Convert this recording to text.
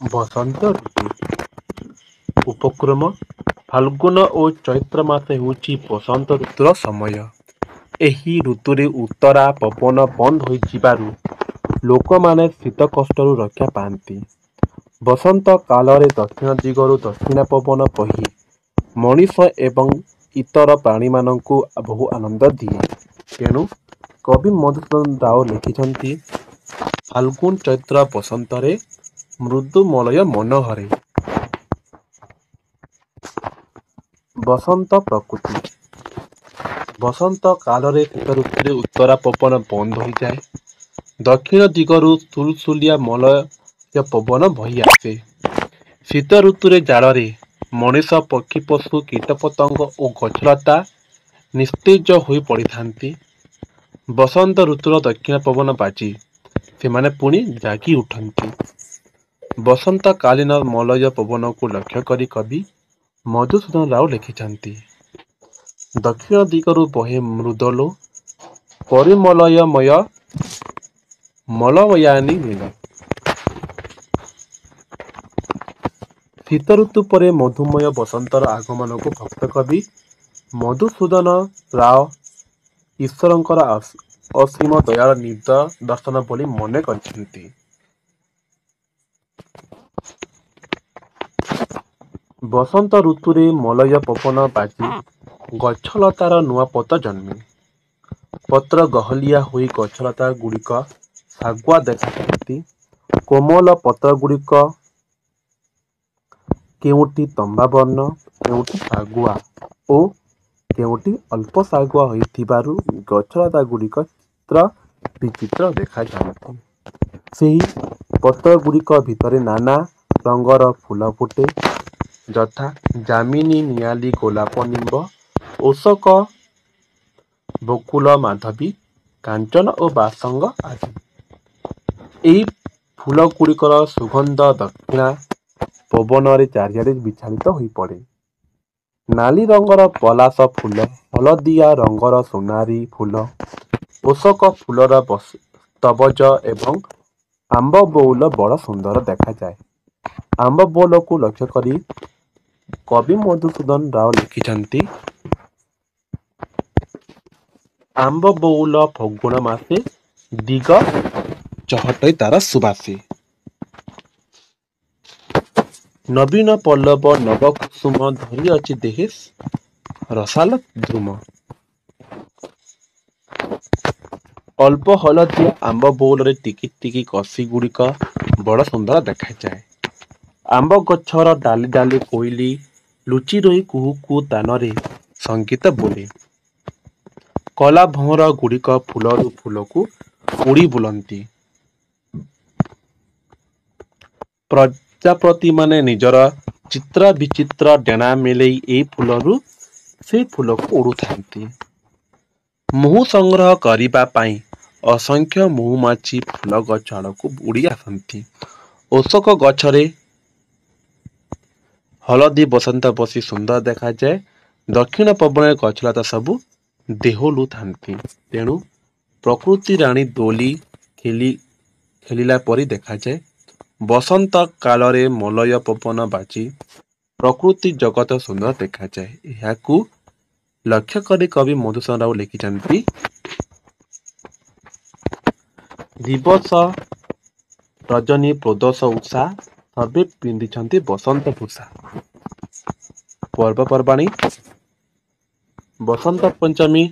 ବସନ୍ତ ଋତୁ ଉପକ୍ରମ ଫାଲ୍ଗୁନ ଓ ଚୈତ୍ର ମାସ ହେଉଛି ବସନ୍ତ ଋତୁର ସମୟ। ଏହି ଋତୁରେ ଉତ୍ତରା ପବନ ବନ୍ଦ ହୋଇଯିବାରୁ ଲୋକମାନେ ଶୀତ କଷ୍ଟରୁ ରକ୍ଷା ପାଆନ୍ତି। ବସନ୍ତ କାଳରେ ଦକ୍ଷିଣ ଦିଗରୁ ଦକ୍ଷିଣ ପବନ ବହି ମଣିଷ ଏବଂ ଇତର ପ୍ରାଣୀମାନଙ୍କୁ ବହୁ ଆନନ୍ଦ ଦିଏ। ତେଣୁ କବି ମଧୁସୂଦନ ରାଓ ଲେଖିଛନ୍ତି, ଫାଲ୍ଗୁନ ଚୈତ୍ର ବସନ୍ତରେ ମୃଦୁ ମଳୟ ମନୋହରେ। ବସନ୍ତ ପ୍ରକୃତି ବସନ୍ତ କାଳରେ ଶୀତ ଋତୁରେ ଉତ୍ତରା ପବନ ବନ୍ଦ ହୋଇଯାଏ। ଦକ୍ଷିଣ ଦିଗରୁ ସୁଲସୁଲିଆ ମଲୟ ପବନ ବହି ଆସେ। ଶୀତ ଋତୁରେ ଜାଡ଼ରେ ମଣିଷ, ପକ୍ଷୀ, ପଶୁ, କୀଟପତଙ୍ଗ ଓ ଗଛଲତା ନିସ୍ତେଜ ହୋଇ ପଡ଼ିଥାନ୍ତି। ବସନ୍ତ ଋତୁର ଦକ୍ଷିଣ ପବନ ବାଜି ସେମାନେ ପୁଣି ଜାଗି ଉଠନ୍ତି। ବସନ୍ତ କାଳୀନ ମଲୟ ପବନକୁ ଲକ୍ଷ୍ୟ କରି କବି ମଧୁସୂଦନ ରାଓ ଲେଖିଛନ୍ତି, ଦକ୍ଷିଣ ଦିଗରୁ ବହେ ମୃଦୁଲ ପରିମଳମୟ ମଲୟବାନୀ ନୀଳ। ଶୀତ ଋତୁ ପରେ ମଧୁମୟ ବସନ୍ତର ଆଗମନକୁ ଭକ୍ତ କବି ମଧୁସୂଦନ ରାଓ ଈଶ୍ୱରଙ୍କର ଅସୀମ ଦୟାର ନିଦର୍ଶନ ବୋଲି ମନେ କରିଛନ୍ତି। ବସନ୍ତ ଋତୁରେ ମଲୟ ପବନ ବାଜି ଗଛଲତାର ନୂଆ ପତ୍ର ଜନ୍ମେ। ପତ୍ର ଗହଲିଆ ହୋଇ ଗଛଲତା ଗୁଡ଼ିକ ଶାଗୁଆ ଦେଖାଯାଆନ୍ତି। କୋମଳ ପତ୍ର ଗୁଡ଼ିକ କେଉଁଠି ତମ୍ବା ବର୍ଣ୍ଣ, କେଉଁଠି ଶାଗୁଆ ଓ କେଉଁଠି ଅଳ୍ପ ଶାଗୁଆ ହୋଇଥିବାରୁ ଗଛଲତା ଗୁଡ଼ିକ ଚିତ୍ର ବିଚିତ୍ର ଦେଖାଯାଆନ୍ତି। ସେହି ପତ୍ର ଗୁଡ଼ିକ ଭିତରେ ନାନା ରଙ୍ଗର ଫୁଲ ଫୁଟେ, ଯଥା ଯାମିନୀ, ନିଆଲି, ଗୋଲାପ, ନିମ୍ବ, ଅଶୋକ, ବକୁଳ, ମାଧବୀ, କାଞ୍ଚନ ଓ ବାସଙ୍ଗ ଆଦି। ଏହି ଫୁଲଗୁଡ଼ିକର ସୁଗନ୍ଧ ଦକ୍ଷିଣା ପବନରେ ଚାରିଆଡ଼େ ବିଛାଡ଼ିତ ହୋଇପଡ଼େ। ନାଲି ରଙ୍ଗର ପଲାଶ ଫୁଲ, ହଳଦିଆ ରଙ୍ଗର ସୁନାରୀ ଫୁଲ, ଅଶୋକ ଫୁଲର ସ୍ତବଜ ଏବଂ ଆମ୍ବ ବଉଳ ବଡ଼ ସୁନ୍ଦର ଦେଖାଯାଏ। ଆମ୍ବ ବଉଳକୁ ଲକ୍ଷ୍ୟ କରି କବି ମଧୁସୂଦନ ରାଓ ଲେଖିଛନ୍ତି, ଆମ୍ବ ବଉଳ ଫଗୁଣ ମାସେ ଦିଗ ଚହଟଇ ତାର ସୁବାସେ। ନବୀନ ପଲ୍ଲବ ନବ କୁସୁମ ଧରିଅଛି ଦେହେ ରସାଲ ଦ୍ରୁମ। ଅଳ୍ପ ହଳଦିଆ ଆମ୍ବ ବଉଳରେ ଟିକି ଟିକି କଷି ଗୁଡ଼ିକ ବଡ଼ ସୁନ୍ଦର ଦେଖାଯାଏ। ଆମ୍ବ ଗଛର ଡାଲି ଡାଲି କୋଇଲି ଲୁଚି ରହି କୁହୁ କୁହୁ ତାନରେ ସଙ୍ଗୀତ ବୋଲେ। କଲା ଭଅଁର ଗୁଡ଼ିକ ଫୁଲରୁ ଫୁଲକୁ ଉଡ଼ି ବୁଲନ୍ତି। ପ୍ରଜାପତିମାନେ ନିଜର ଚିତ୍ର ବିଚିତ୍ର ଡେଣା ମେଲେଇ ଏହି ଫୁଲରୁ ସେ ଫୁଲକୁ ଉଡ଼ୁଥାନ୍ତି। ମହୁ ସଂଗ୍ରହ କରିବା ପାଇଁ ଅସଂଖ୍ୟ ମହୁମାଛି ଫୁଲ ଗଛ ଆଡ଼କୁ ଉଡ଼ି ଆସନ୍ତି। ଅଶୋକ ଗଛରେ ହଳଦୀ ବସନ୍ତ ବସି ସୁନ୍ଦର ଦେଖାଯାଏ। ଦକ୍ଷିଣ ପବନରେ ଗଛଲତା ସବୁ ଦେହଲୁଥାନ୍ତି। ତେଣୁ ପ୍ରକୃତି ରାଣୀ ଦୋଳି ଖେଳିଲା ପରି ଦେଖାଯାଏ। ବସନ୍ତ କାଳରେ ମଲୟ ପବନ ବାଜି ପ୍ରକୃତି ଜଗତ ସୁନ୍ଦର ଦେଖାଯାଏ। ଏହାକୁ ଲକ୍ଷ୍ୟ କରି କବି ମଧୁସୂଦନ ରାଓ ଲେଖିଛନ୍ତି, ଦିବସ ରଜନୀ ପ୍ରଦୋଷ ଉଷା ସର୍ବେ ପିନ୍ଧିଛନ୍ତି ବସନ୍ତ ଭୂଷା। ପର୍ବପର୍ବାଣୀ ବସନ୍ତ ପଞ୍ଚମୀ